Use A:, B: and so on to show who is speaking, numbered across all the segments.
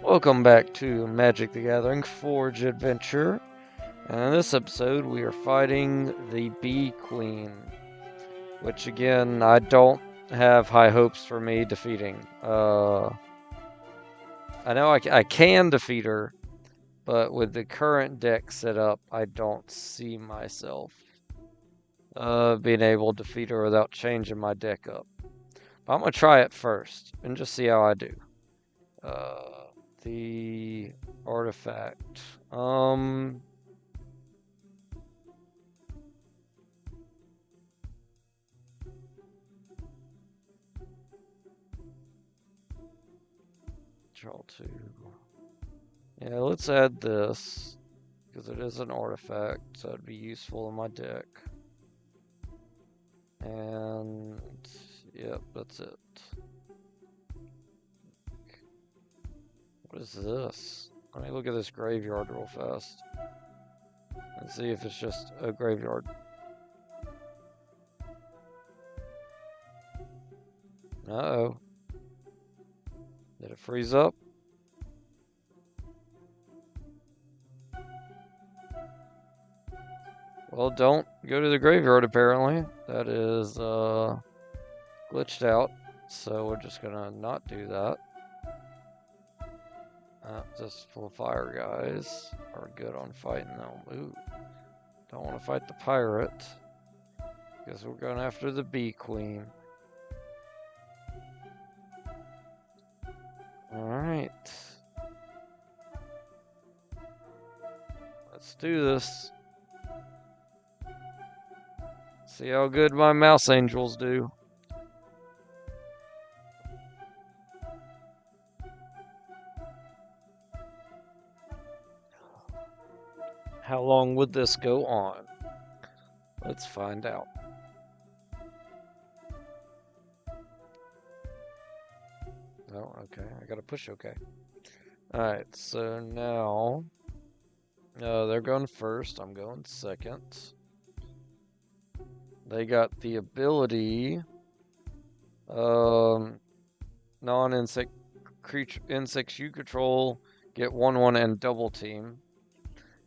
A: Welcome back to Magic the Gathering Forge Adventure. And in this episode, we are fighting the Bee Queen, which again, I don't have high hopes for me defeating. I know I can defeat her, but with the current deck set up, I don't see myself being able to defeat her without changing my deck up. But I'm going to try it first and just see how I do. The artifact. Draw two. Yeah, let's add this because it is an artifact, so it'd be useful in my deck. And yep, that's it. What is this? Let me look at this graveyard real fast and see if it's just a graveyard. Uh-oh. Did it freeze up? Well, don't go to the graveyard, apparently. That is, glitched out. So we're just gonna not do that. Just full fire guys are good on fighting them. Ooh. Don't want to fight the pirate. Because we're going after the Bee Queen. Alright. Let's do this. See how good my mouse angels do. How long would this go on? Let's find out. Oh, okay. I gotta push okay. Alright, so now they're going first. I'm going second. They got the ability non-insect creature insects you control get 1/1 and double team.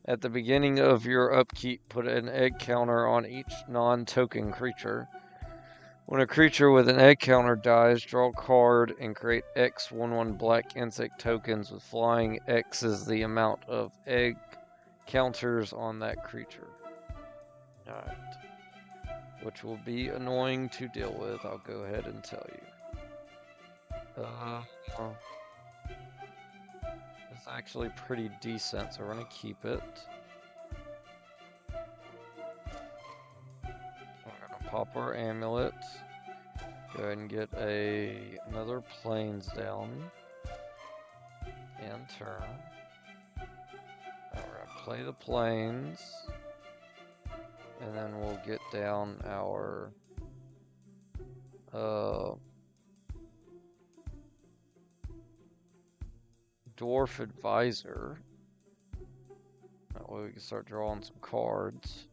A: At the beginning of your upkeep, put an egg counter on each non-token creature. When a creature with an egg counter dies, draw a card and create X 1/1 black insect tokens with flying. X is the amount of egg counters on that creature. Alright. Which will be annoying to deal with, I'll go ahead and tell you. It's actually pretty decent, so we're going to keep it. We're going to pop our amulet. Go ahead and get another plains down. And turn. Now we're going to play the plains. And then we'll get down our Dwarf Advisor. That way we can start drawing some cards.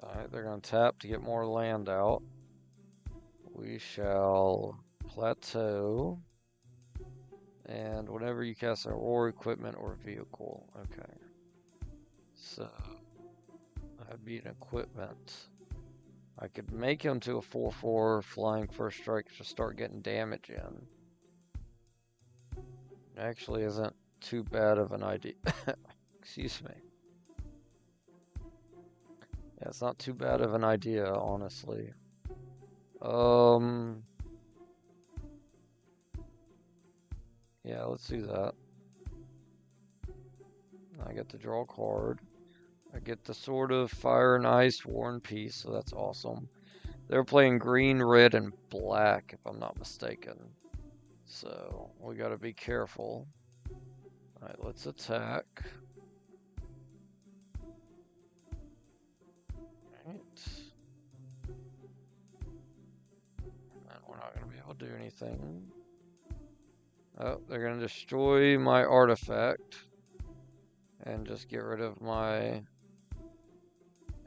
A: Alright, they're going to tap to get more land out. We shall plateau. And whenever you cast a war equipment or vehicle. Okay. So, that'd be an equipment. I could make him to a 4/4 flying first strike to start getting damage in. Actually isn't too bad of an idea. Excuse me. Yeah, it's not too bad of an idea, honestly. Yeah, let's do that. I get to draw a card. I get the Sword of Fire and Ice, War and Peace, so that's awesome. They're playing green, red, and black, if I'm not mistaken. So, we gotta be careful. Alright, let's attack. Alright. And we're not gonna be able to do anything. Oh, they're gonna destroy my artifact. And just get rid of my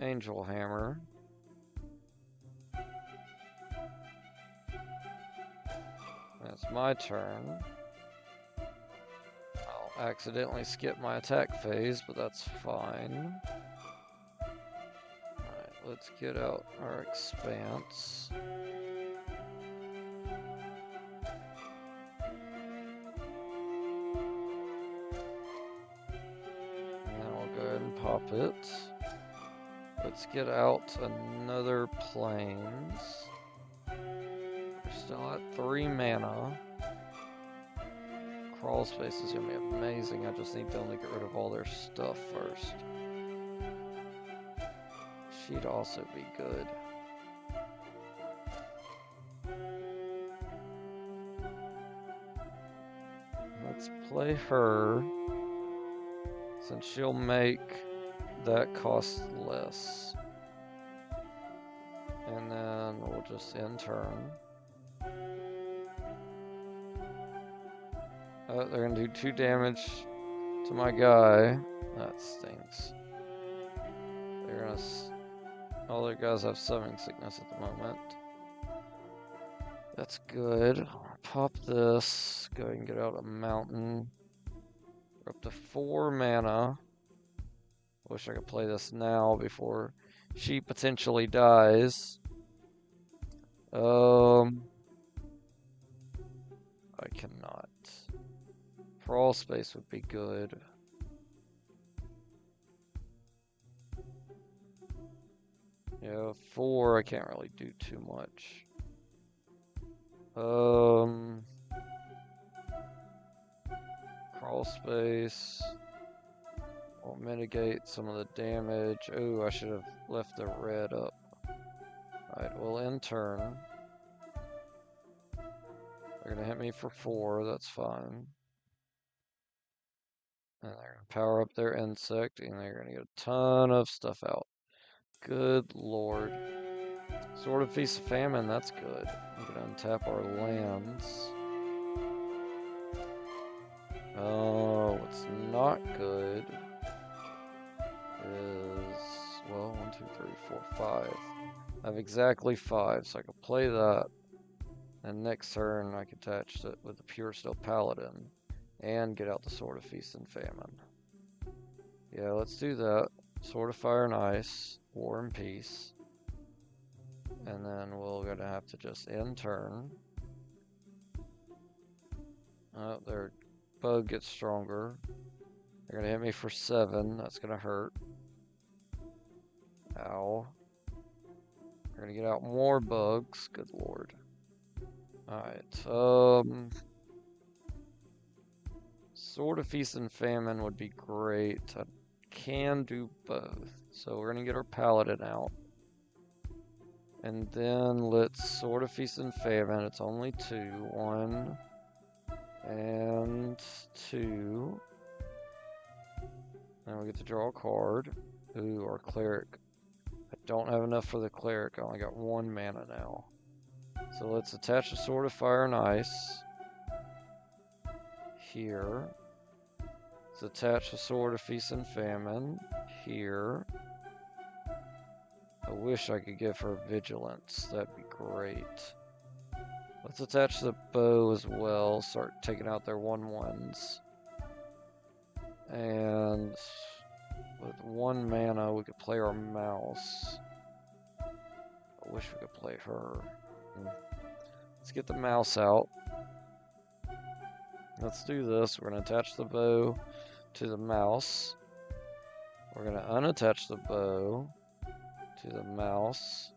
A: Angel Hammer. It's my turn. I'll accidentally skip my attack phase, but that's fine. Alright, let's get out our expanse. And then we'll go ahead and pop it. Let's get out another plains. We're still at 3 mana. Crawl space is going to be amazing. I just need them to get rid of all their stuff first. She'd also be good. Let's play her, since she'll make that cost less. And then we'll just end turn. Oh, they're gonna do 2 damage to my guy. That stinks. They're gonna. All their guys have summoning sickness at the moment. That's good. Pop this. Go ahead and get out a mountain. We're up to 4 mana. Wish I could play this now before she potentially dies. I cannot. Crawl space would be good. Yeah, 4, I can't really do too much. Crawl space will mitigate some of the damage. Oh, I should have left the red up. Alright, we'll end turn. They're gonna hit me for 4, that's fine. And they're gonna power up their insect, and they're gonna get a ton of stuff out. Good lord. Sword of Feast of Famine, that's good. I'm gonna untap our lands. Oh, what's not good is, well, 1, 2, 3, 4, 5. I have exactly 5, so I can play that. And next turn, I can attach it with the Pure Steel Paladin and get out the Sword of Feast and Famine. Yeah, let's do that. Sword of Fire and Ice, War and Peace. And then we're gonna have to just end turn. Oh, their bug gets stronger. They're gonna hit me for 7. That's gonna hurt. Ow. They're gonna get out more bugs. Good lord. Alright, Sword of Feast and Famine would be great. I can do both. So we're gonna get our Paladin out. And then let's Sword of Feast and Famine. It's only 2. 1 and 2. And we get to draw a card. Ooh, our Cleric. I don't have enough for the Cleric. I only got 1 mana now. So let's attach a Sword of Fire and Ice. Here. Let's attach a Sword of Feast and Famine. Here. I wish I could give her Vigilance. That'd be great. Let's attach the bow as well. Start taking out their 1/1s. And with 1 mana, we could play our mouse. I wish we could play her. Let's get the mouse out. Let's do this. We're going to attach the bow to the mouse. We're going to unattach the bow to the mouse.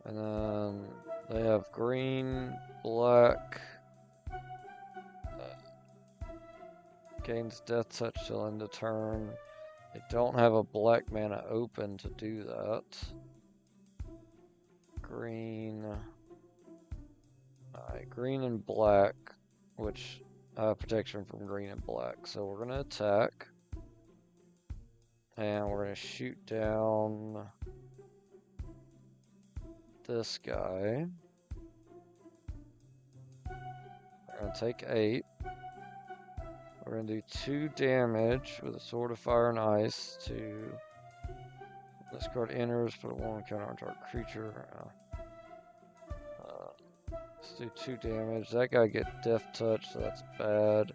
A: And then they have green, black. Gains death touch till end of turn. They don't have a black mana open to do that. Green. Alright, green and black, which protection from green and black. So we're gonna attack. And we're gonna shoot down this guy. We're gonna take 8. We're gonna do 2 damage with a Sword of Fire and Ice to this card enters, put a 1 counter onto our creature. Let's do 2 damage. That guy get Death Touch, so that's bad.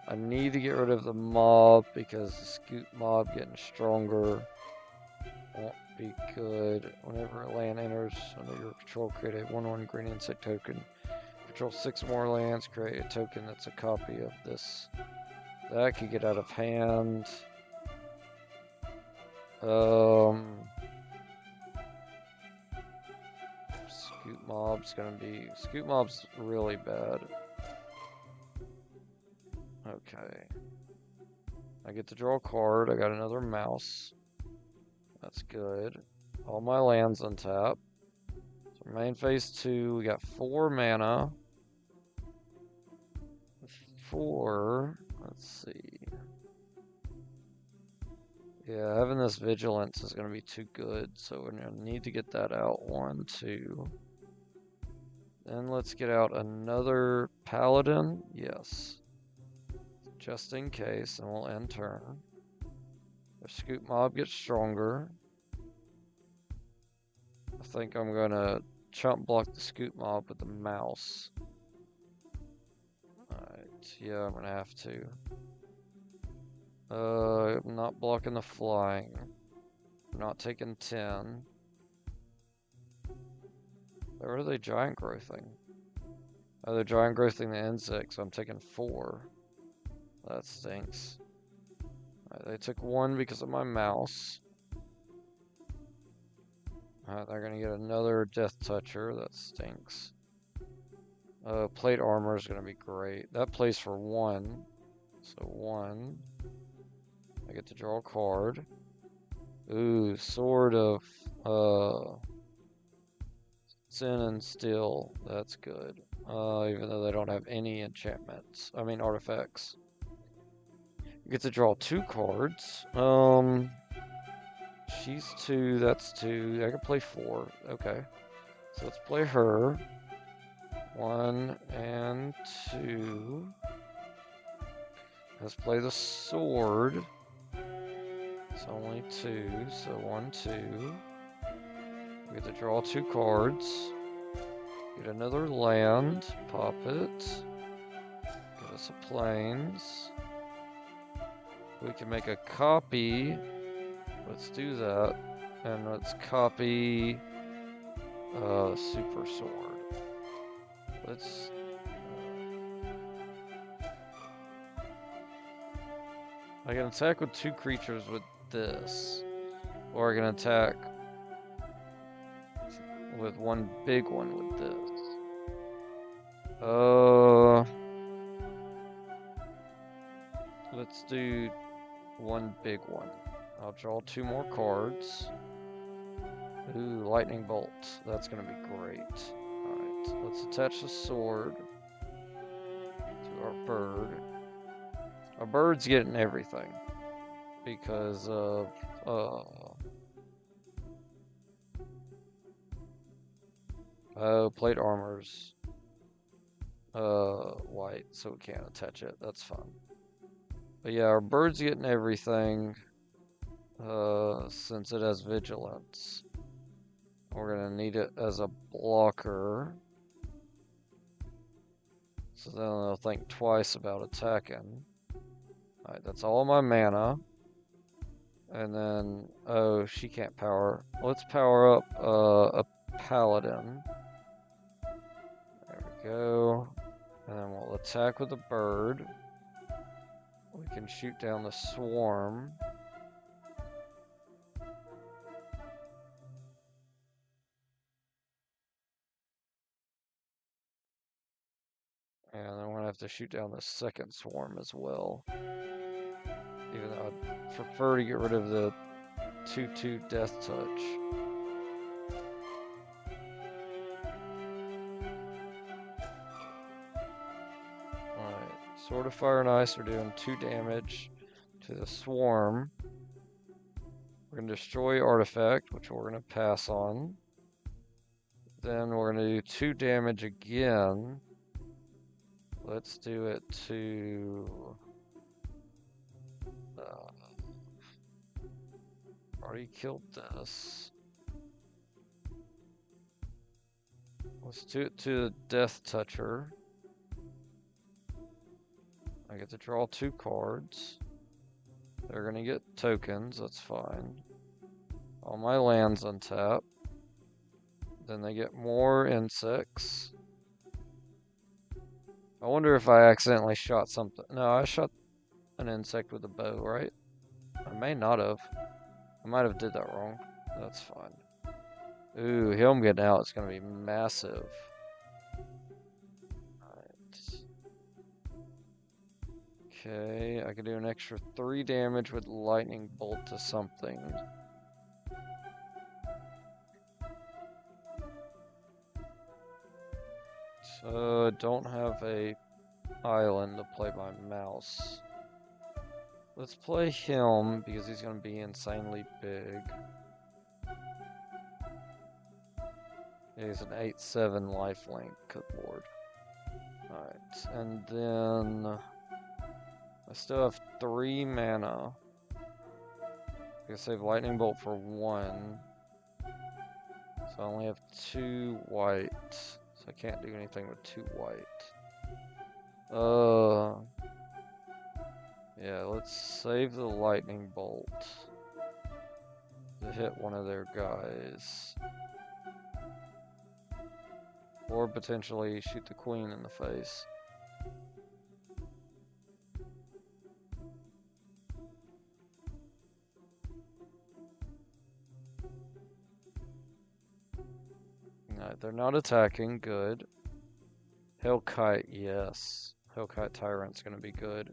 A: I need to get rid of the mob because the Scoot mob getting stronger won't be good. Whenever a land enters under your control, create a 1/1 green insect token. Control 6 more lands, create a token that's a copy of this. That could get out of hand. Scoot mob's really bad. Okay. I get to draw a card. I got another mouse. That's good. All my lands untap. So main phase 2, we got 4 mana. 4. Let's see. Yeah, having this vigilance is going to be too good, so we're going to need to get that out. 1, 2. Then let's get out another paladin. Yes. Just in case, and we'll end turn. The Scoot mob gets stronger. I think I'm going to chump block the Scoot mob with the mouse. Alright, yeah, I'm going to have to. I'm not blocking the flying. I'm not taking 10. Or are they giant growthing? Oh, they're giant growthing the insects, so I'm taking 4. That stinks. Alright, they took 1 because of my mouse. Alright, they're gonna get another Death Toucher. That stinks. Plate Armor is gonna be great. That plays for 1. So 1. I get to draw a card. Ooh, Sword of Sin and Steel. That's good. Even though they don't have any enchantments. I mean artifacts. You get to draw 2 cards. She's 2, that's 2. I can play 4. Okay. So let's play her. 1 and 2. Let's play the sword. It's only 2, so 1, 2. We get to draw 2 cards. Get another land. Pop it. Get us a plains. We can make a copy. Let's do that. And let's copy Super Sword. Let's... I can attack with 2 creatures with this. Or I can attack with 1 big one with this. Let's do 1 big one. I'll draw 2 more cards. Ooh, Lightning Bolt. That's gonna be great. Alright, let's attach the sword to our bird. Our bird's getting everything because of plate armor's white, so we can't attach it. That's fine. But yeah, our bird's getting everything since it has vigilance. We're gonna need it as a blocker. So then they'll think twice about attacking. Alright, that's all my mana. And then, oh, she can't power. Let's power up a paladin. There we go. And then we'll attack with the bird. We can shoot down the swarm. And then we're going to have to shoot down the second swarm as well. Even though I'd prefer to get rid of the 2/2 Death Touch. Alright, Sword of Fire and Ice are doing 2 damage to the swarm. We're going to destroy Artifact, which we're going to pass on. Then we're going to do 2 damage again. Let's do it to... already killed this. Let's do it to the Death Toucher. I get to draw 2 cards. They're gonna get tokens, that's fine. All my lands untap. Then they get more insects. I wonder if I accidentally shot something. No, I shot an insect with a bow, right? I may not have. I might have did that wrong. That's fine. Ooh, him getting out is gonna be massive. Alright. Okay, I can do an extra 3 damage with lightning bolt to something. So I don't have a island to play my mouse. Let's play him because he's gonna be insanely big. Yeah, he's an 8/7 lifelink, good lord. Alright, and then I still have 3 mana. I can save lightning bolt for 1. So I only have 2 white. So I can't do anything with 2 white. Yeah, let's save the lightning bolt to hit one of their guys. Or potentially shoot the queen in the face. Alright, they're not attacking, good. Hellkite, yes. Hellkite Tyrant's gonna be good.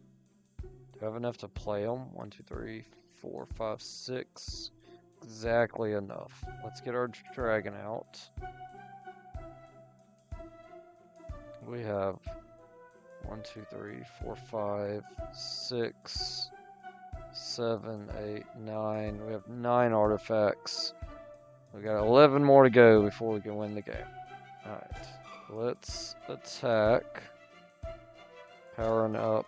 A: Do I have enough to play them? 1, 2, 3, 4, 5, 6. Exactly enough. Let's get our dragon out. We have 1, 2, 3, 4, 5, 6, 7, 8, 9. We have 9 artifacts. We got 11 more to go before we can win the game. Alright, let's attack. Powering up.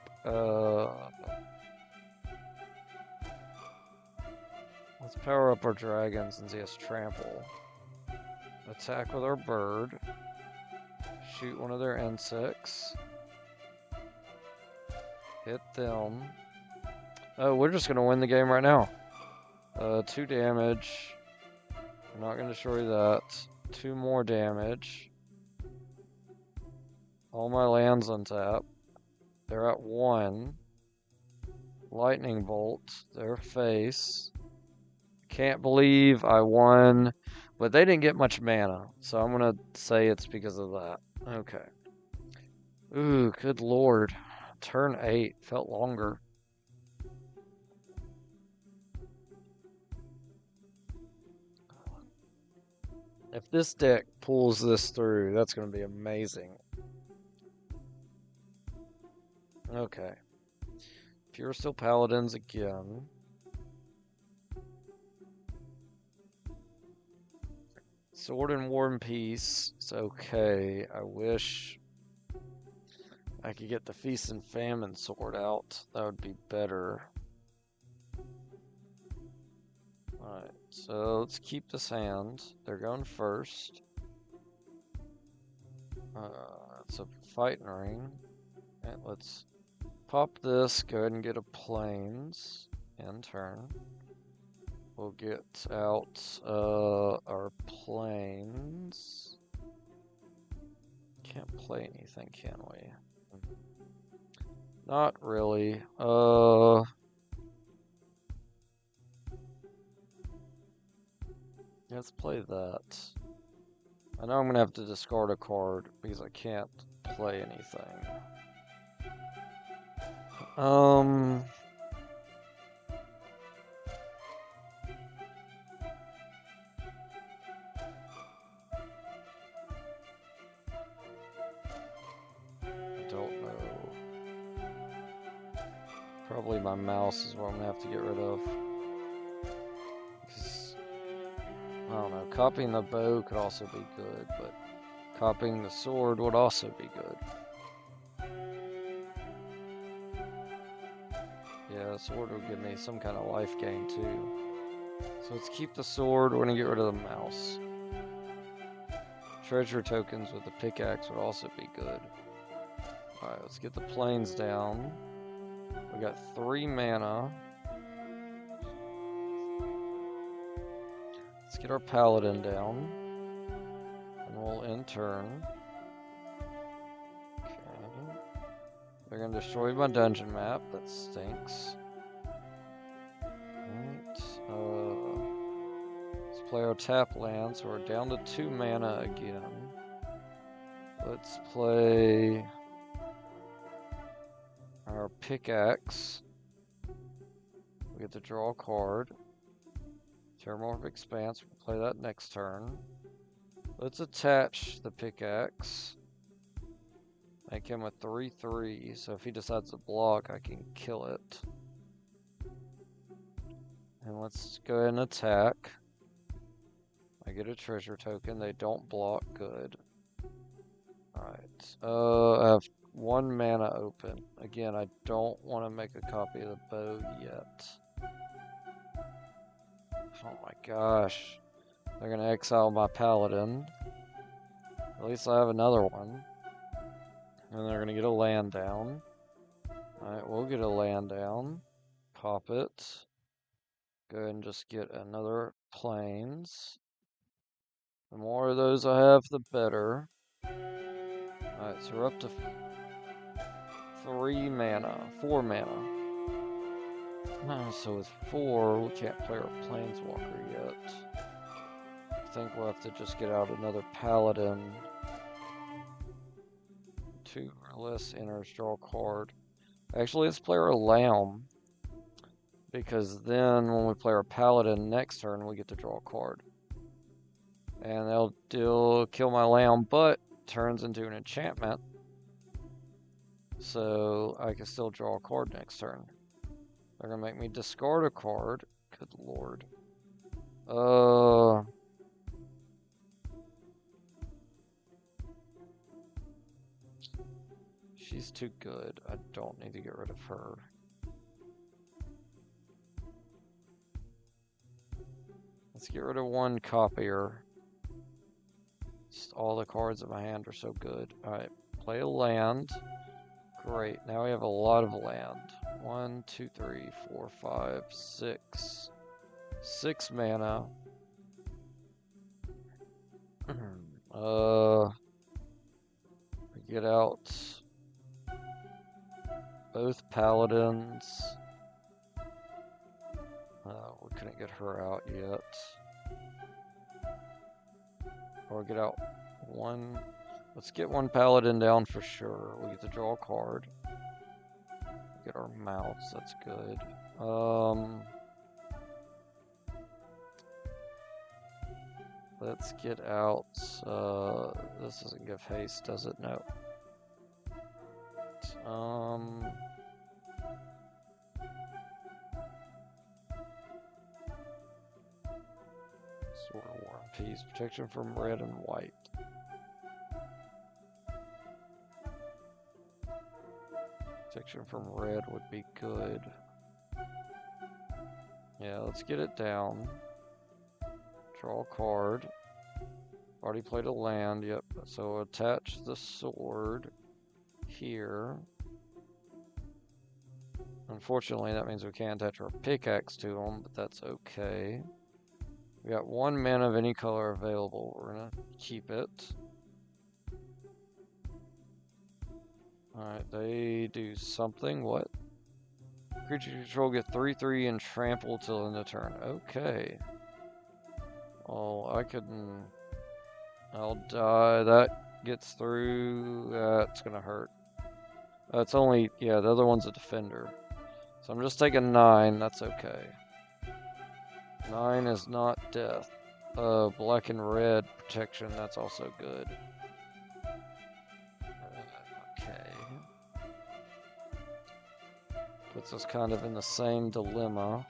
A: Let's power up our dragon since he has trample. Attack with our bird. Shoot one of their insects. Hit them. Oh, we're just gonna win the game right now. 2 damage. I'm not gonna destroy that. 2 more damage. All my lands untap. They're at 1. Lightning bolt. Their face. Can't believe I won. But they didn't get much mana. So I'm gonna say it's because of that. Okay. Ooh, good lord. Turn 8. Felt longer. If this deck pulls this through, that's going to be amazing. Okay. Pure Steel Paladins again. Sword and War and Peace. It's okay. I wish I could get the Feast and Famine sword out. That would be better. Alright, so let's keep this hand. They're going first. It's a fighting ring. And let's pop this, go ahead and get a plains and turn. We'll get out our plains. Can't play anything, can we? Not really. Let's play that. I know I'm gonna have to discard a card because I can't play anything. I don't know. Probably my mouse is what I'm gonna have to get rid of. I don't know, copying the bow could also be good, but copying the sword would also be good. Yeah, the sword would give me some kind of life gain too. So let's keep the sword, we're gonna get rid of the mouse. Treasure tokens with the pickaxe would also be good. Alright, let's get the plains down. We got 3 mana. Let's get our paladin down. And we'll end turn. Okay. They're gonna destroy my dungeon map. That stinks. Alright. Let's play our tap land, so we're down to 2 mana again. Let's play our pickaxe. We get to draw a card. Terramorphic Expanse, we'll play that next turn. Let's attach the pickaxe. Make him a 3/3, so if he decides to block, I can kill it. And let's go ahead and attack. I get a treasure token, they don't block, good. Alright, I have 1 mana open. Again, I don't want to make a copy of the bow yet. Oh my gosh. They're gonna exile my paladin. At least I have another one. And they're gonna get a land down. Alright, we'll get a land down. Pop it. Go ahead and just get another plains. The more of those I have, the better. Alright, so we're up to 3 mana. 4 mana. So with 4, we can't play our planeswalker yet. I think we'll have to just get out another paladin. 2 or less enters, draw a card. Actually, let's play our lamb. Because then when we play our paladin next turn, we get to draw a card. And they'll kill my lamb, but turns into an enchantment. So I can still draw a card next turn. They're gonna make me discard a card. Good lord. She's too good. I don't need to get rid of her. Let's get rid of 1 copier. Just all the cards in my hand are so good. Alright, play a land. Great, now we have a lot of land. 1, 2, 3, 4, 5, 6. 6 mana. Get out both paladins. We couldn't get her out yet. Or get out 1. Let's get 1 paladin down for sure. We get to draw a card. Get our mouse, that's good. Let's get out, this doesn't give haste, does it? No. Sword of War and Peace, protection from red and white. Protection from red would be good. Yeah, let's get it down. Draw a card. Already played a land, yep. So attach the sword here. Unfortunately, that means we can't attach our pickaxe to them, but that's okay. We got 1 mana of any color available. We're gonna keep it. Alright, they do something. What? Creature control get 3/3 and trample till end of turn. Okay. Oh, I'll die. That gets through. That's gonna hurt. It's only, yeah, the other one's a defender. So I'm just taking 9. That's okay. 9 is not death. Black and red protection. That's also good. Okay. Puts us kind of in the same dilemma.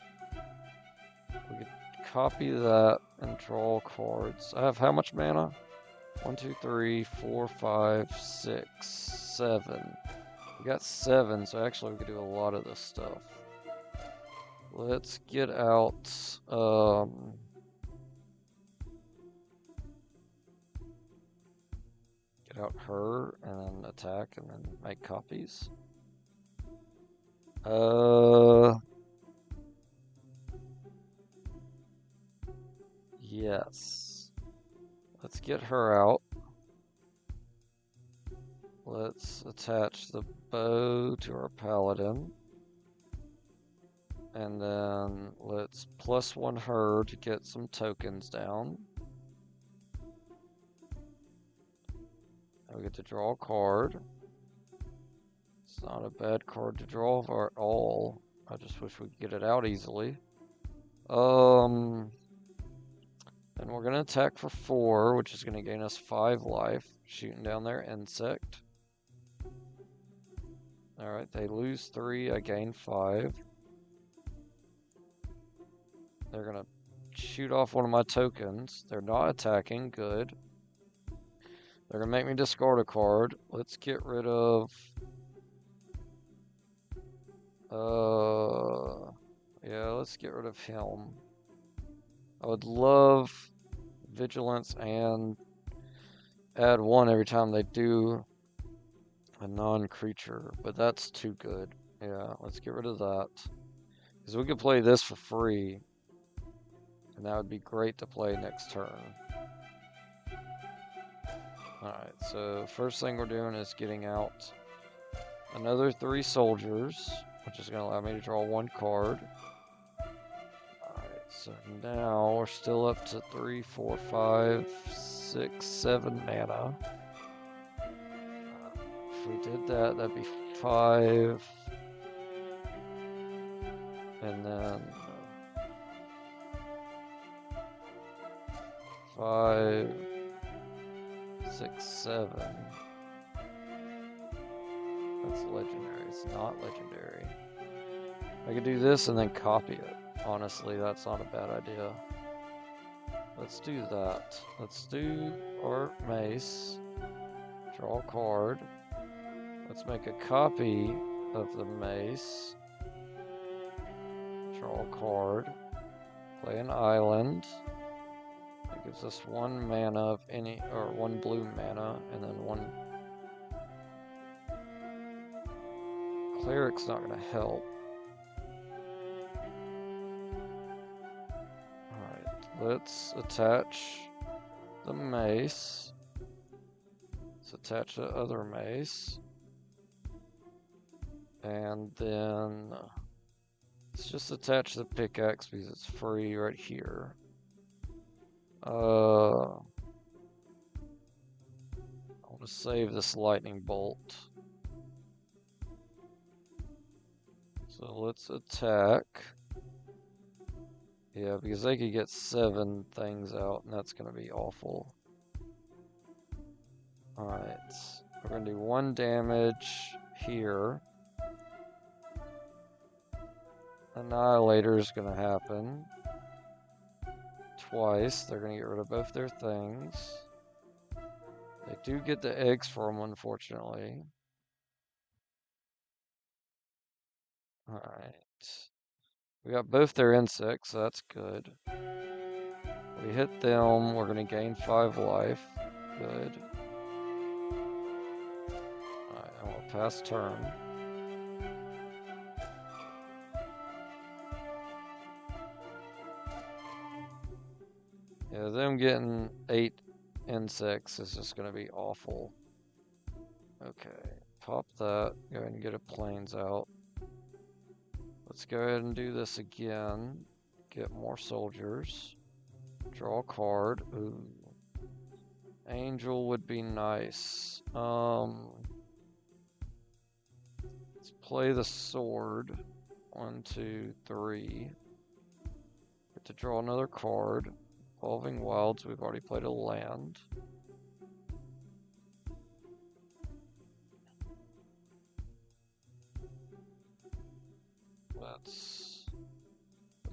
A: We could copy that and draw cards. I have how much mana? 1, 2, 3, 4, 5, 6, 7. We got 7, so actually we could do a lot of this stuff. Let's get out, Get out her, and then attack, and then make copies. Yes. Let's get her out. Let's attach the bow to our paladin. And then let's +1 her to get some tokens down. And we get to draw a card. It's not a bad card to draw at all. I just wish we could get it out easily. And we're going to attack for 4, which is going to gain us 5 life. Shooting down their insect. Alright, they lose 3, I gain 5. They're going to shoot off one of my tokens. They're not attacking, good. They're going to make me discard a card. Let's get rid of... yeah, let's get rid of him. I would love vigilance and add 1 every time they do a non-creature, but that's too good. Yeah, let's get rid of that. Because we could play this for free, and that would be great to play next turn. Alright, so first thing we're doing is getting out another 3 soldiers, which is going to allow me to draw 1 card. Alright, so now we're still up to 3, 4, 5, 6, 7 mana. If we did that, that'd be 5. And then 5, 6, 7. That's legendary. It's not legendary. I could do this and then copy it. Honestly, that's not a bad idea. Let's do that. Let's do our mace. Draw a card. Let's make a copy of the mace. Draw a card. Play an island. That gives us 1 mana of any, or 1 blue mana, and then 1. Cleric's not going to help. Alright, let's attach the mace. Let's attach the other mace. And then let's just attach the pickaxe because it's free right here. I want to save this lightning bolt. So let's attack. Yeah, because they could get 7 things out, and that's going to be awful. Alright, we're going to do 1 damage here. Annihilator is going to happen. Twice. They're going to get rid of both their things. They do get the eggs for them, unfortunately. Alright. We got both their insects, so that's good. We hit them, we're going to gain 5 life. Good. Alright, and we'll pass turn. Yeah, them getting 8 insects is just going to be awful. Okay, pop that. Go ahead and get a plains out. Let's go ahead and do this again. Get more soldiers. Draw a card. Ooh. Angel would be nice. Let's play the sword. 1, 2, 3. Get to draw another card. Evolving Wilds, we've already played a land. Let's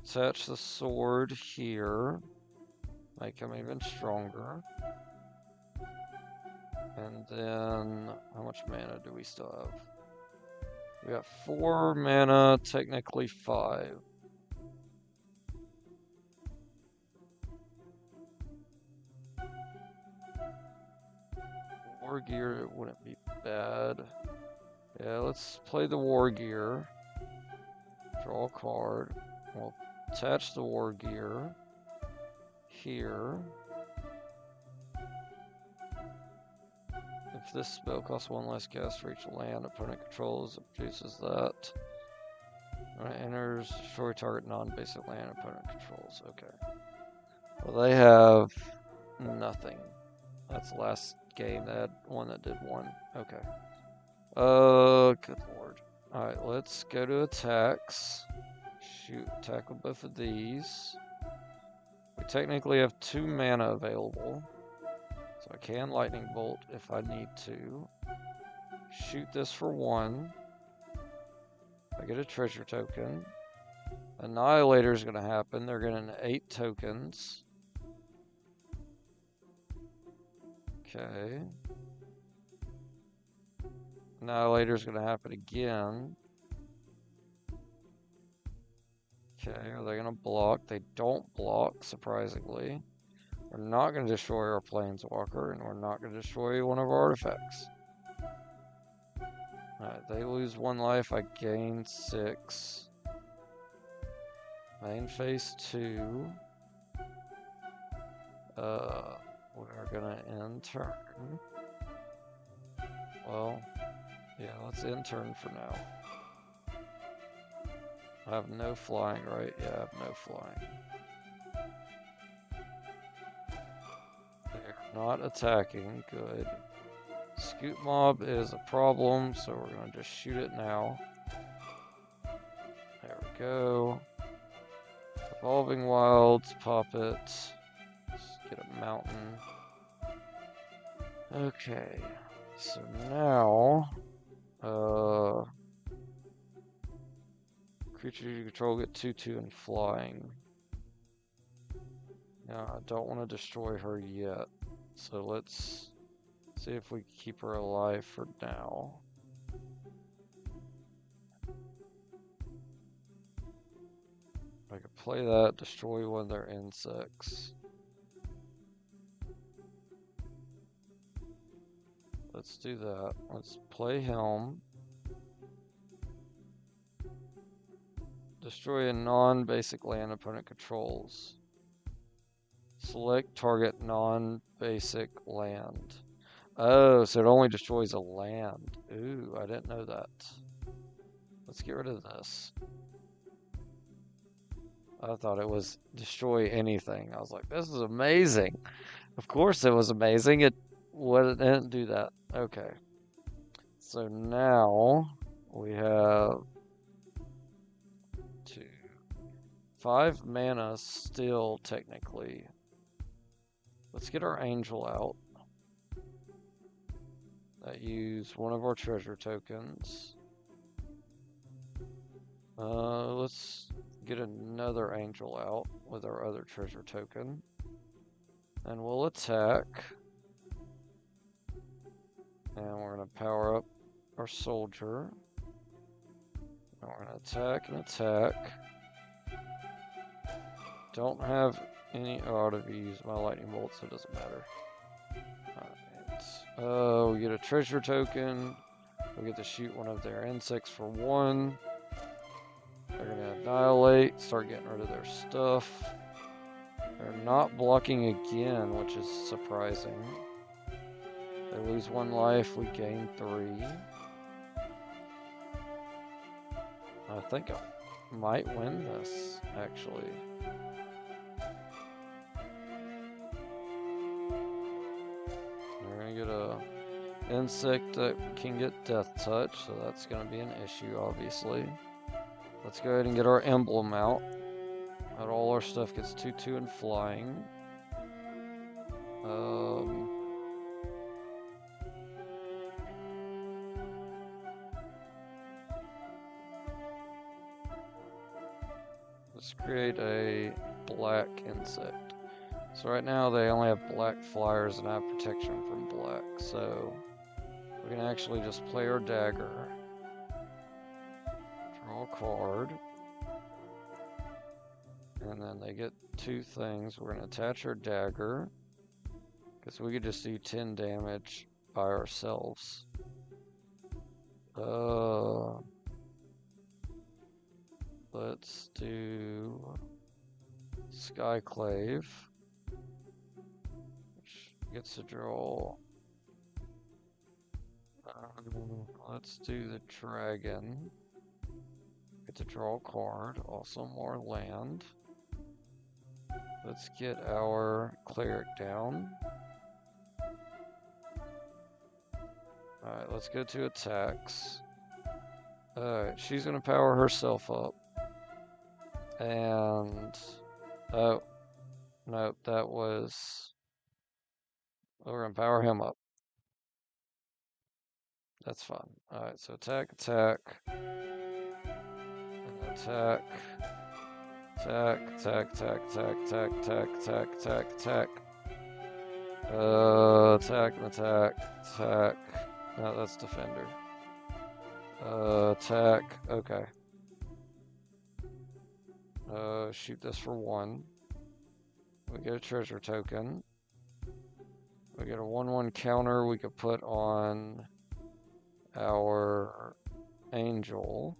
A: attach the sword here. Make him even stronger. And then, how much mana do we still have? We got 4 mana, technically 5. War Gear wouldn't be bad. Yeah, let's play the War Gear. Draw a card. We'll attach the War Gear here. If this spell costs 1 less cast for each land opponent controls, it produces that. When it enters, destroy target non-basic land opponent controls. Okay. Well, they have nothing. That's the last game. They had one that did 1. Okay. Good lord. Alright, let's go to attacks. Shoot, tackle both of these. We technically have 2 mana available. So I can lightning bolt if I need to. Shoot this for 1. I get a treasure token. Annihilator is going to happen. They're getting 8 tokens. Okay. Annihilator is going to happen again. Okay, are they going to block? They don't block, surprisingly. We're not going to destroy our Planeswalker, and we're not going to destroy one of our artifacts. Alright, they lose 1 life, I gain 6. Main phase 2. We're gonna end turn. Well, yeah, let's end turn for now. I have no flying, right? Yeah, I have no flying. They're not attacking, good. Scoot Mob is a problem, so we're gonna just shoot it now. There we go. Evolving Wilds, pop it. Let's get a mountain. Okay, so now, creatures you control get 2/2 and flying. Now, I don't want to destroy her yet, so let's see if we can keep her alive for now. I could play that, destroy one of their insects. Let's do that. Let's play Helm. Destroy a non-basic land opponent controls. Select target non-basic land. Oh, so it only destroys a land. Ooh, I didn't know that. Let's get rid of this. I thought it was destroy anything. I was like, this is amazing. Of course it was amazing. It didn't do that. Okay. So now we have 5 mana still, technically. Let's get our angel out. That use one of our treasure tokens. Let's get another angel out with our other treasure token. And we'll attack. And we're going to power up our soldier. And we're going to attack and attack. Don't have any. Oh, I've used my lightning bolt, so it doesn't matter. Alright. We get a treasure token. We get to shoot one of their insects for 1. They're going to annihilate, start getting rid of their stuff. They're not blocking again, which is surprising. They lose 1 life, we gain 3. I think I might win this, actually. We're going to get a insect that can get death touch, so that's going to be an issue, obviously. Let's go ahead and get our emblem out. Not all our stuff gets 2/2 and flying. Let's create a black insect. So right now they only have black flyers and I have protection from black. So we can actually just play our dagger. Draw a card. And then they get 2 things. We're going to attach our dagger. Because we could just do 10 damage by ourselves. Let's do Skyclave, which gets to draw. Let's do the Dragon. Get to draw a card, also more land. Let's get our Cleric down. Alright, let's go to attacks. Alright, she's gonna power herself up. And... oh, nope, that was... we're gonna power him up. That's fine. Alright, so attack, attack. And attack. Attack, attack, attack, attack, attack, attack, attack, attack, attack. Attack and attack, attack. No, that's defender. Attack, okay. Shoot this for 1. We get a treasure token. We get a 1/1 counter we could put on our angel.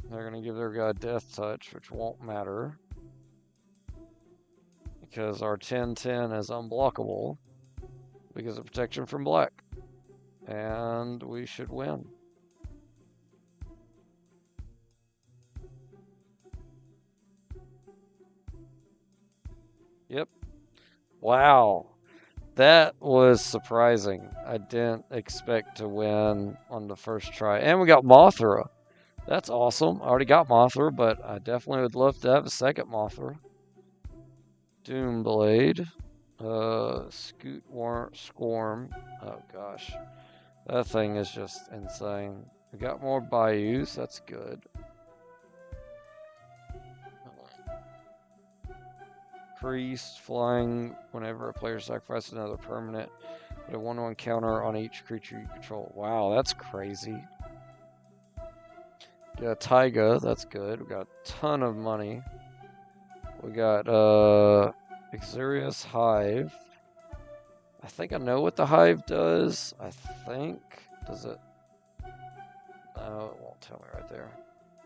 A: They're going to give their guy Death Touch, which won't matter. Because our 10/10 is unblockable. Because of protection from black. And we should win. Yep. Wow. That was surprising. I didn't expect to win on the first try. And we got Mothra. That's awesome. I already got Mothra, but I definitely would love to have a second Mothra. Doomblade. Scorm. Oh gosh. That thing is just insane. We got more Bayous. That's good. Priest, flying whenever a player sacrifices another permanent. Put a 1/1 counter on each creature you control. Wow, that's crazy. Yeah, Taiga, that's good. We got a ton of money. We got Exurious Hive. I think I know what the Hive does. I think. Does it? No, it won't tell me right there.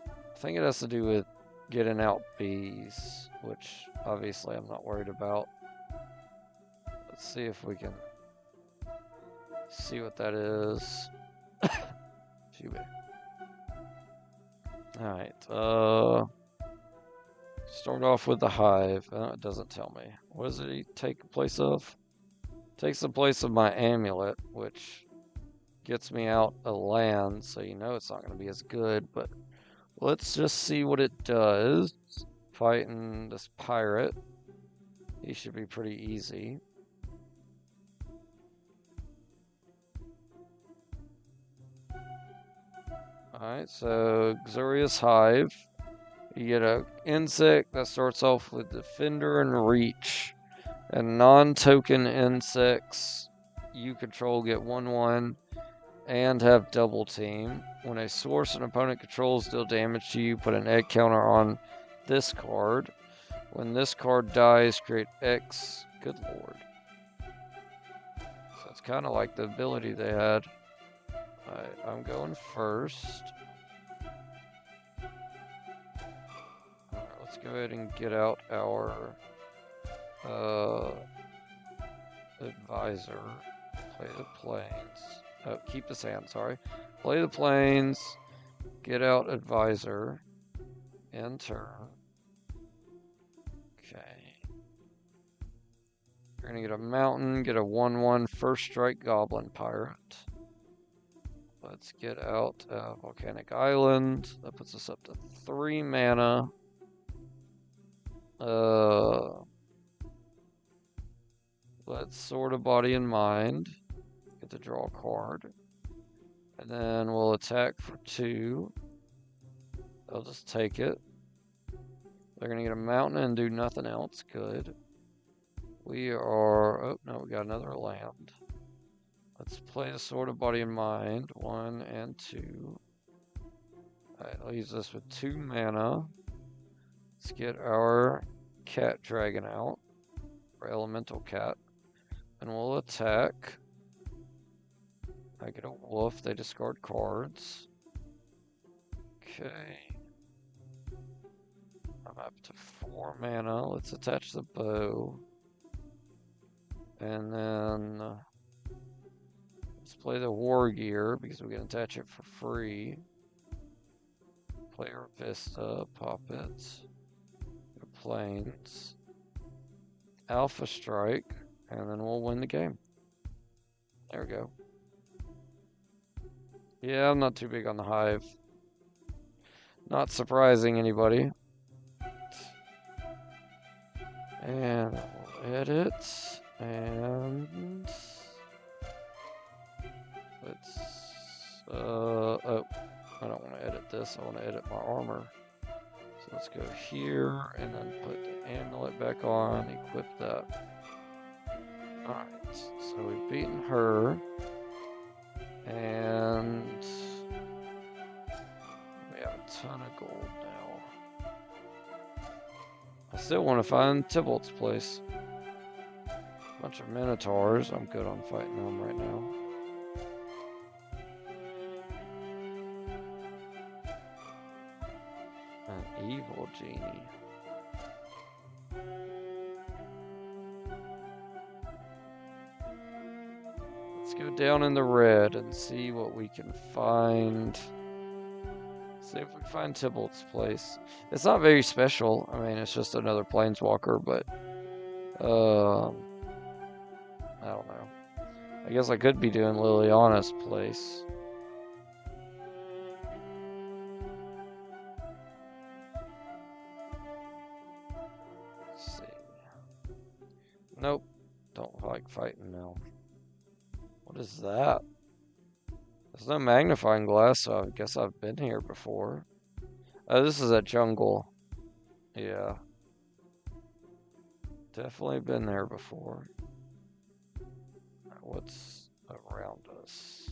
A: I think it has to do with getting out bees, which obviously I'm not worried about. Let's see if we can see what that is. Alright, start off with the Hive. It doesn't tell me. What does it take place of? Takes the place of my amulet, which gets me out a land, so you know it's not going to be as good, but let's just see what it does. Fighting this pirate. He should be pretty easy. Alright, so Xurious Hive. You get an insect that starts off with Defender and Reach. And non-token insects you control get 1/1 and have double team. When a source an opponent controls deal damage to you, put an egg counter on this card. When this card dies, create X. Good lord. So it's kind of like the ability they had. Alright, I'm going first. Alright, let's go ahead and get out our advisor. Play the plains. Oh, keep this hand, sorry. Play the plains. Get out advisor. End turn. Okay. You're gonna get a mountain, get a 1/1 first strike goblin pirate. Let's get out Volcanic Island. That puts us up to 3 mana. Let's Sword of Body and Mind. Get to draw a card. And then we'll attack for 2. They'll just take it. They're going to get a mountain and do nothing else. Good. We are... oh, no, we got another land. Let's play the Sword of Body and Mind. 1 and 2. Alright, I'll use this with 2 mana. Let's get our cat dragon out, our elemental cat, and we'll attack. I get a wolf, they discard cards. Okay. I'm up to 4 mana. Let's attach the bow. And then let's play the war gear because we can attach it for free. Player Vista, pop it. Planes. Alpha Strike, and then we'll win the game. There we go. Yeah, I'm not too big on the hive. Not surprising anybody. And we'll edit. And let's oh, I don't want to edit this. I want to edit my armor. So let's go here and then put the amulet back on, equip that. Alright, so we've beaten her. And we have a ton of gold now. I still want to find Tybalt's place. Bunch of minotaurs. I'm good on fighting them right now. An evil genie. Let's go down in the red and see what we can find. See if we find Tybalt's place. It's not very special. I mean, it's just another planeswalker, but I don't know. I guess I could be doing Liliana's place. Let's see. Nope. Don't like fighting now. What is that? There's no magnifying glass, so I guess I've been here before. Oh, this is a jungle. Yeah. Definitely been there before. What's around us?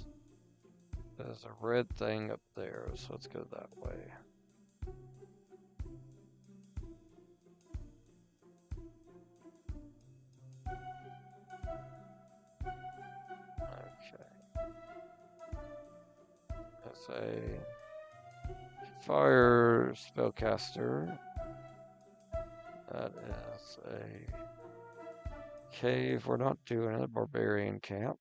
A: There's a red thing up there, so let's go that way. Okay. That's a fire spellcaster. That is a cave. We're not doing a barbarian camp.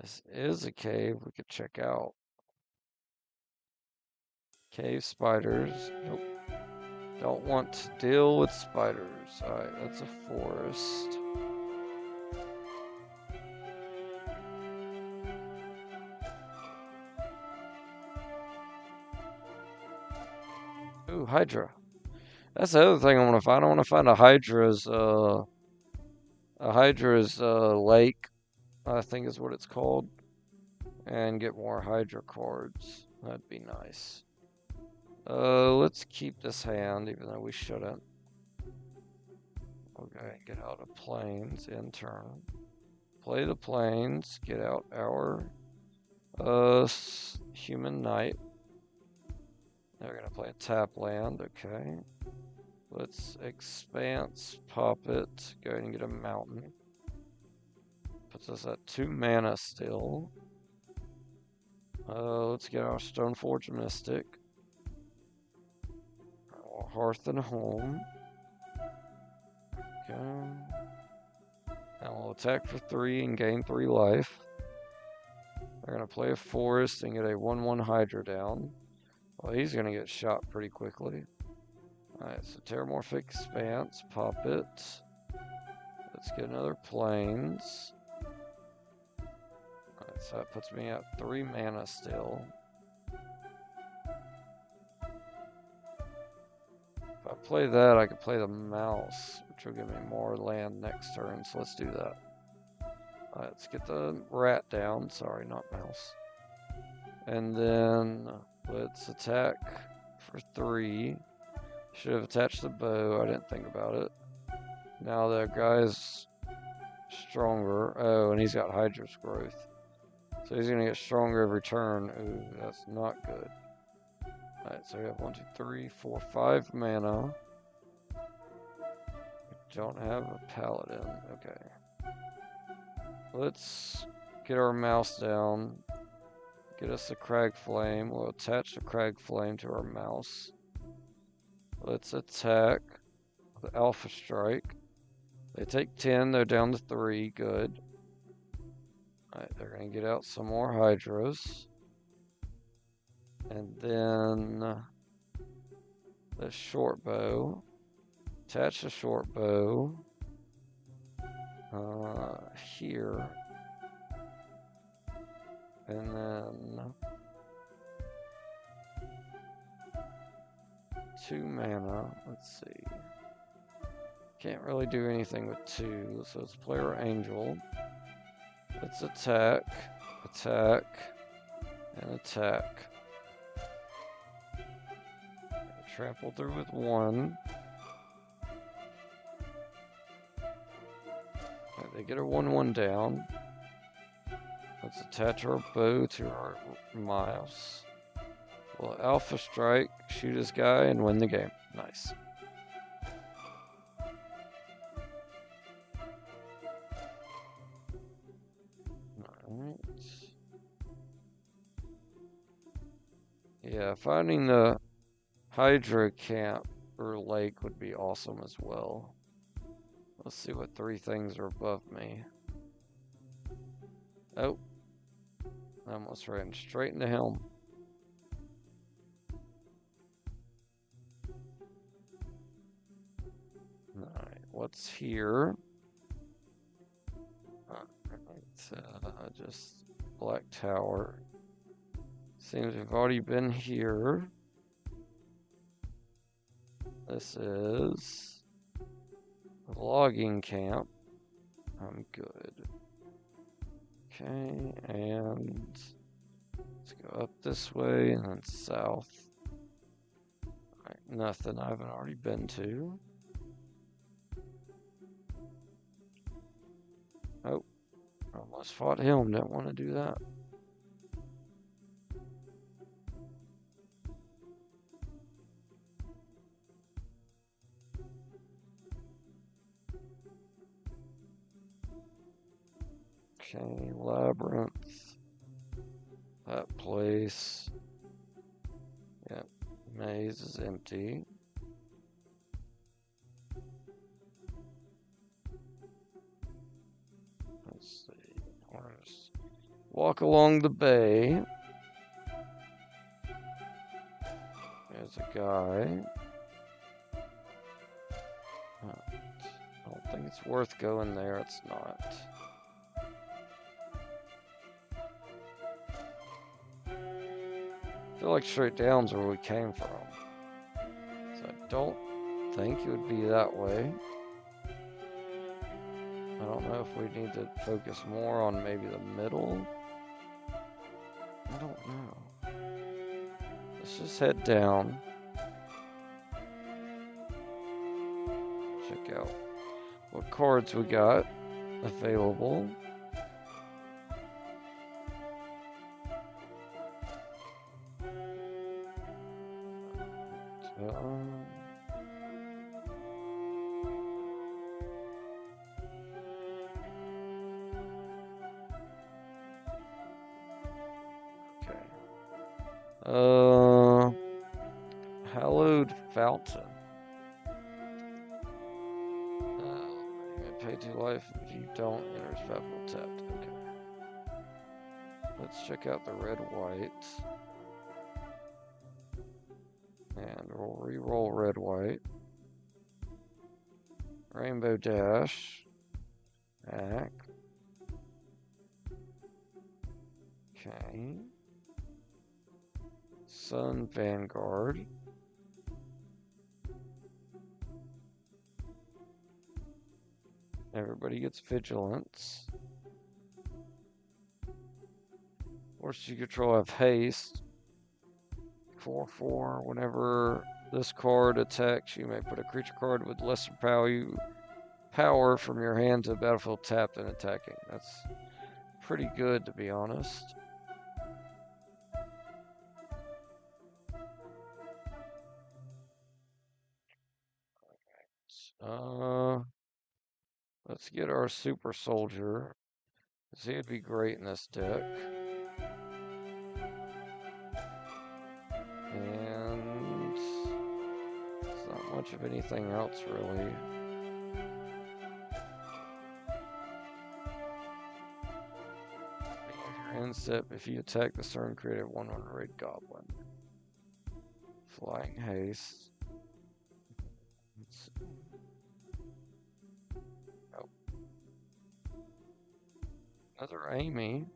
A: This is a cave we could check out. Cave spiders. Nope. Don't want to deal with spiders. Alright, that's a forest. Ooh, Hydra. That's the other thing I want to find. I want to find a Hydra's lake, I think is what it's called, and get more Hydra cards. That'd be nice. Let's keep this hand, even though we shouldn't. Okay, get out of planes in turn. Play the planes. Get out our human knight. They're gonna play a tap land. Okay. Let's expanse, pop it, go ahead and get a mountain. Puts us at 2 mana still. Let's get our Stoneforge Mystic. Hearth and Home. Okay. Now we'll attack for 3 and gain 3 life. They're going to play a forest and get a 1/1 Hydra down. Well, he's going to get shot pretty quickly. Alright, so Terramorphic Expanse, pop it. Let's get another Plains. Alright, so that puts me at 3 mana still. If I play that, I could play the mouse, which will give me more land next turn, so let's do that. Alright, let's get the rat down. Sorry, not mouse. And then let's attack for 3. Should have attached the bow. I didn't think about it. Now the guy's stronger. Oh, and he's got Hydra's growth. So he's going to get stronger every turn. Ooh, that's not good. Alright, so we have 1, 2, 3, 4, 5 mana. We don't have a paladin. Okay. Let's get our mouse down. Get us a Crag Flame. We'll attach the Crag Flame to our mouse. Let's attack the Alpha Strike. They take 10, they're down to 3. Good. Alright, they're going to get out some more Hydras. And then the short bow. Attach the short bow here. And then 2 mana. Let's see. Can't really do anything with 2, so let's play our Angel. Let's attack, attack, and attack. Trample through with 1. Right, they get a 1/1 down. Let's attach our bow to our mouse. We'll Alpha Strike, shoot this guy, and win the game. Nice. Alright. Yeah, finding the Hydra camp or lake would be awesome as well. Let's see what 3 things are above me. Oh. I almost ran straight into him. Alright, what's here? Alright, just Black Tower. Seems we've already been here. This is a logging camp. I'm good. Okay, and let's go up this way and then south. Alright, nothing I haven't already been to. Oh, almost fought him, didn't want to do that. Okay, Labyrinth. That place. Yep, maze is empty. Let's see. We'll just walk along the bay. There's a guy. I don't think it's worth going there. It's not. I feel like straight down's where we came from. So I don't think it would be that way. I don't know if we need to focus more on maybe the middle. I don't know. Let's just head down. Check out what cards we got available. Hallowed Fountain. You may pay 2 life if you don't enter his battlefield tapped. Okay. Let's check out the red-white. And we'll re-roll red-white. Rainbow Dash. Back. Okay. Sun Vanguard. Everybody gets Vigilance. Force you control have haste. 4/4. Whenever this card attacks, you may put a creature card with lesser power from your hand to the battlefield tapped and attacking. That's pretty good, to be honest. Let's get our super soldier. He'd be great in this deck. And it's not much of anything else really. End step, if you attack the turn, create a 1/1 red goblin. Flying haste. Oh. Another Amy.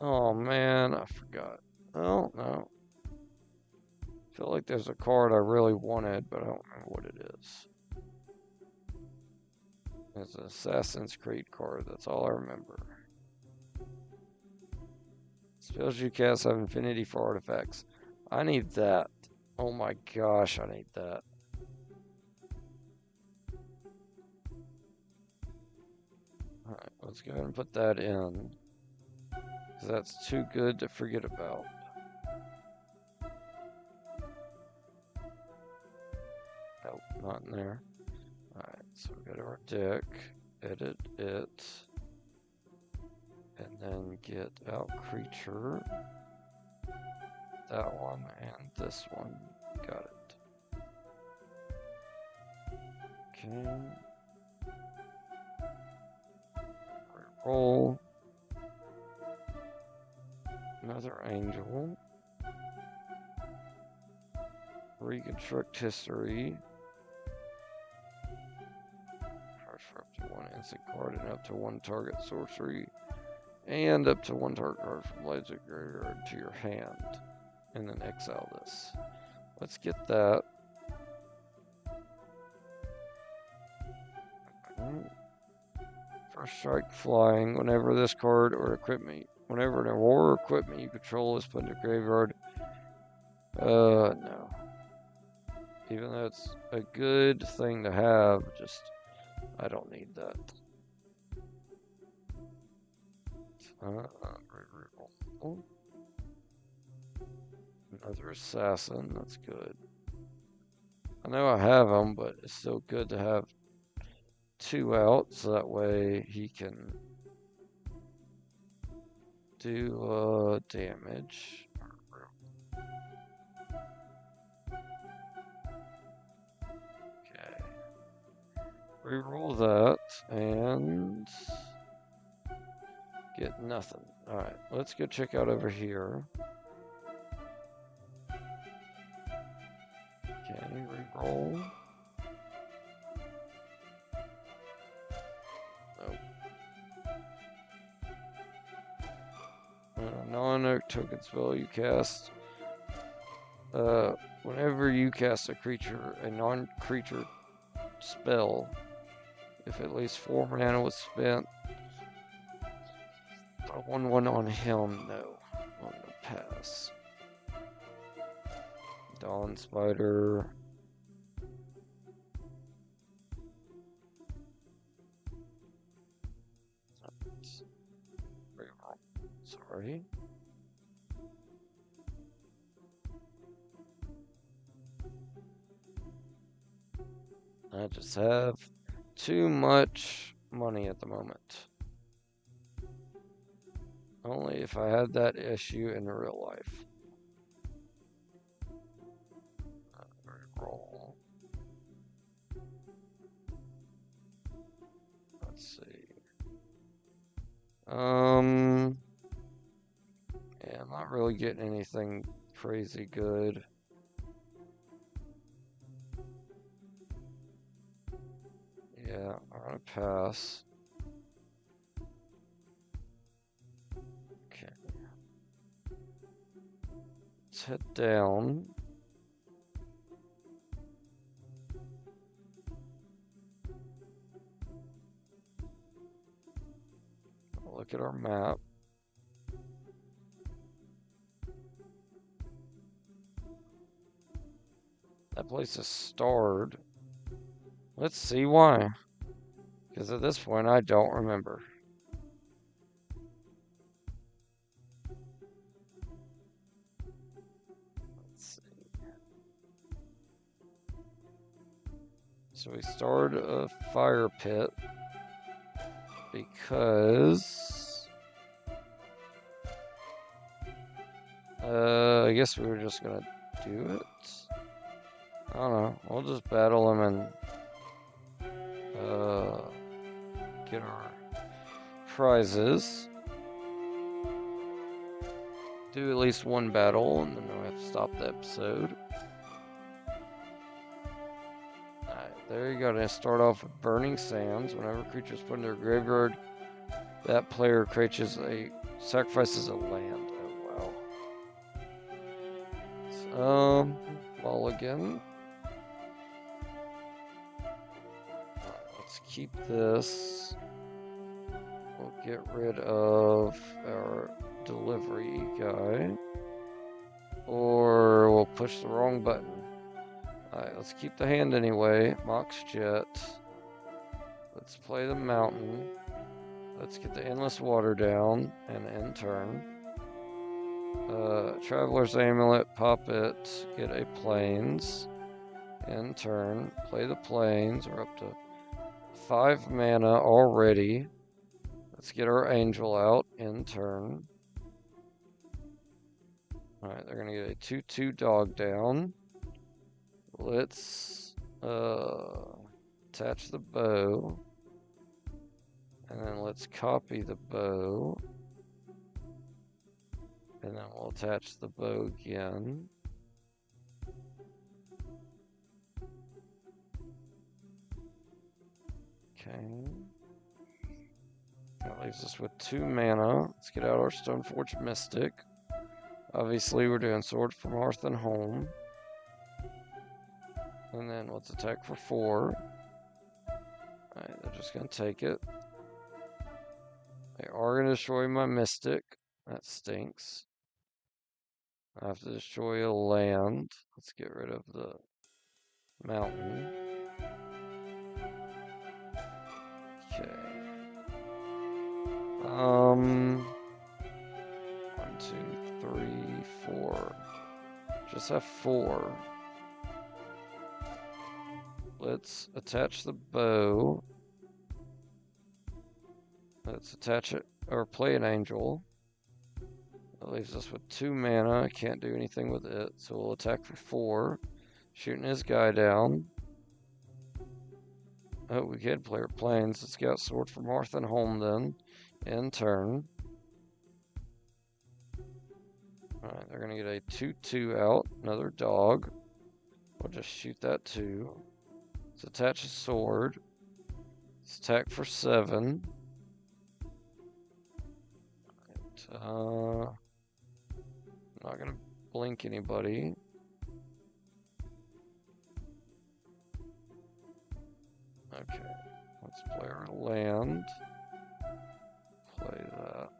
A: Oh man, I forgot. Oh no. I feel like there's a card I really wanted, but I don't remember what it is. It's an Assassin's Creed card, that's all I remember. Spells you cast have infinity for artifacts. I need that. Oh my gosh, I need that. Alright, let's go ahead and put that in. Because that's too good to forget about. Nope, not in there. Alright, so we go to our deck, edit it, and then get out creature, that one, and this one. Got it. Okay. Roll. Another angel. Reconstruct history. For up to one instant card and up to one target sorcery. And up to one target card from Blades of Graveyard to your hand. And then exile this. Let's get that. First strike flying. Whenever this card or equipment, whenever an aurora equipment you control is put into graveyard. No. Even though it's a good thing to have, just I don't need that. Another assassin, that's good. I know I have him, but it's still good to have two out, so that way he can do damage. Okay. Reroll that and get nothing. Alright, let's go check out over here. Okay, reroll. Nope. A non-oak token spell you cast. Whenever you cast a creature, a non-creature spell, if at least 4 mana was spent, a 1/1 on him, no. I'm gonna pass. Dawn Spider. Sorry. I just have too much money at the moment. Only if I had that issue in real life. Roll. Let's see. Yeah, I'm not really getting anything crazy good. Yeah, I'm gonna pass. Okay. Let's head down. Look at our map. That place is starred. Let's see why. Because at this point, I don't remember. Let's see. So we started a fire pit because I guess we were just gonna do it. I don't know. We'll just battle him and get our prizes. Do at least one battle, and then we have to stop the episode. Alright, there you go. Now start off with Burning Sands. Whenever creatures put in their graveyard, that player sacrifices a land. Oh wow. Mulligan. Let's keep this. We'll get rid of our delivery guy. Or we'll push the wrong button. Alright, let's keep the hand anyway. Mox Jet. Let's play the mountain. Let's get the Endless Water down and end turn. Traveler's Amulet, pop it, get a Plains. End turn. Play the Plains. We're up to 5 mana already. Let's get our Angel out. End turn. Alright, they're gonna get a 2/2 dog down. Let's attach the bow. And then let's copy the bow. And then we'll attach the bow again. Okay. That leaves us with 2 mana. Let's get out our Stoneforge Mystic. Obviously, we're doing Sword from Hearth and Home. And then let's attack for 4. Alright, they're just going to take it. They are going to destroy my Mystic. That stinks. I have to destroy a land. Let's get rid of the mountain. Okay. 1, 2, 3, 4. Just have 4. Let's attach the bow. Let's attach it, or play an angel. That leaves us with 2 mana. Can't do anything with it, so we'll attack for 4. Shooting his guy down. Oh, we can play our Plains. Let's get out Sword from Hearth and Home then. End turn. Alright, they're going to get a 2/2 out. Another dog. We'll just shoot that too. Let's attach a sword. Let's attack for 7. I'm not going to blink anybody. Okay, let's play our land. Play that.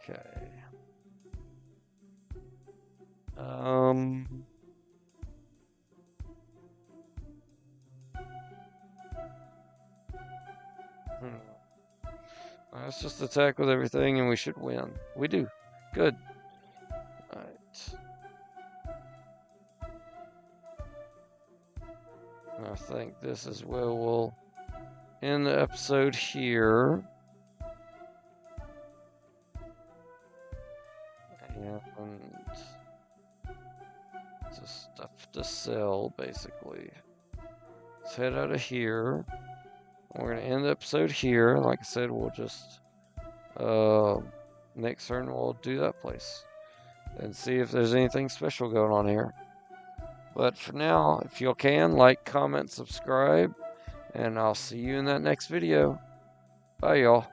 A: Okay. Let's just attack with everything and we should win. We do. Good. Alright. I think this is where we'll end the episode here. And just stuff to sell, basically. Let's head out of here. We're going to end the episode here. Like I said, we'll just next turn we'll do that place and see if there's anything special going on here. But for now, if you can, like, comment, subscribe, and I'll see you in that next video. Bye, y'all.